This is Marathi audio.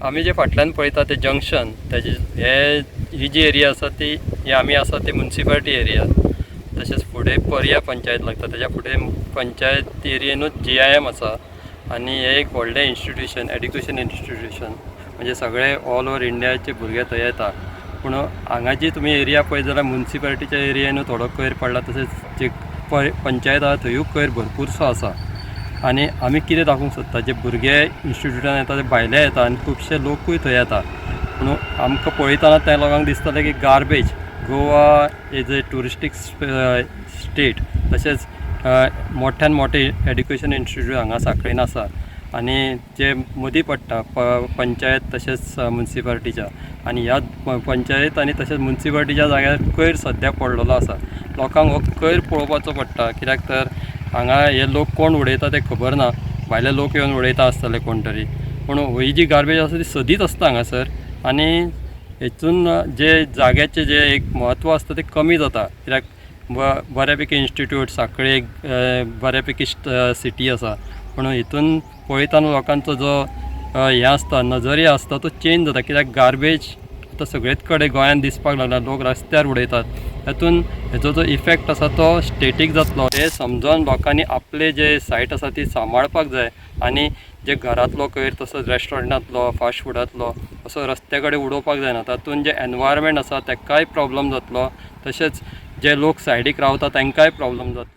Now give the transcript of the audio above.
आमी जे फाटल्यान पळयता ते जंक्शन त्याची ही जी एरिया आसा ती ही आमी आसा ती म्युनिसिपालिटी एरिया। तशेंच फुडें पर्या पंचायत लागता, त्याच्या फुडें पंचायत एरियेनूच GIM आसा आनी हे एक व्हडलें इन्स्टिट्यूशन, एड्युकेशन इन्स्टिट्यूशन, म्हणजे सगळे ऑल ओवर इंडियाचे भुरगे थंय येता। पूण हांगा जी तुमी एरिया पळयत जाल्यार म्युनिसिपालिटीच्या एरियेनूच थोडो कोयर पडला, तशेंच जे पंचायत आसा थंयूय कोयर भरपूरसो आसा। आनी आमी कितें दाखोवंक सोदता, जे भुरगे इन्स्टिट्यूटान येता ते भायले येता आनी खुबशे लोकूय थंय येता। पूण आमकां पळयतना त्या लोकांक दिसतलें की garbage Goa is a touristic state, तशेंच मोठ्यान मोठे एड्युकेशन इन्स्टिट्यूट हांगा सांखळीन आसा आनी जे मदीं पडटा पंचायत तशेंच म्युनिसिपालिटीच्या, आनी ह्या पंचायत आनी तशेंच म्युनिसिपालिटीच्या जाग्यार कोयर सद्या पडलेलो आसा। लोकांक हो कोयर पळोवपाचो पडटा, कित्याक तर हांगा हे लोक कोण उडयता ते खबर ना, भायले लोक येवन उडयता आसतले कोण तरी, पूण ही जी गार्बेज आसा ती सदीच आसता हांगासर आनी हेतून जे जाग्याचे जे एक म्हत्व आसता ते कमी जाता। कित्याक बऱ्यापैकी इन्स्टिट्यूट सांखळी एक बऱ्यापैकी सिटी आसा, पूण हितून पळयतना लोकांचो जो हे आसता नजरिया आसता तो चेंज जाता। कित्याक गार्बेज आतां सगळेच कडेन गोंयान दिसपाक लागला, लोक रस्त्यार उडयतात, तातूंत हेजो जो इफेक्ट आसा तो स्टेटीक जातलो। हे समजून लोकांनी आपले जे सायट आसा ती सांबाळपाक जाय आनी जे घरांतलो कोयर तसोच रेस्टॉरंटांतलो फास्ट फुडांतलो असो रस्त्या कडेन उडोवपाक जायना। तातूंत जे एनवायरमेंट आसा ताकाय प्रॉब्लम जातलो, तशेंच जे लोक सायडीक रावता तांकांय प्रॉब्लम जातलो।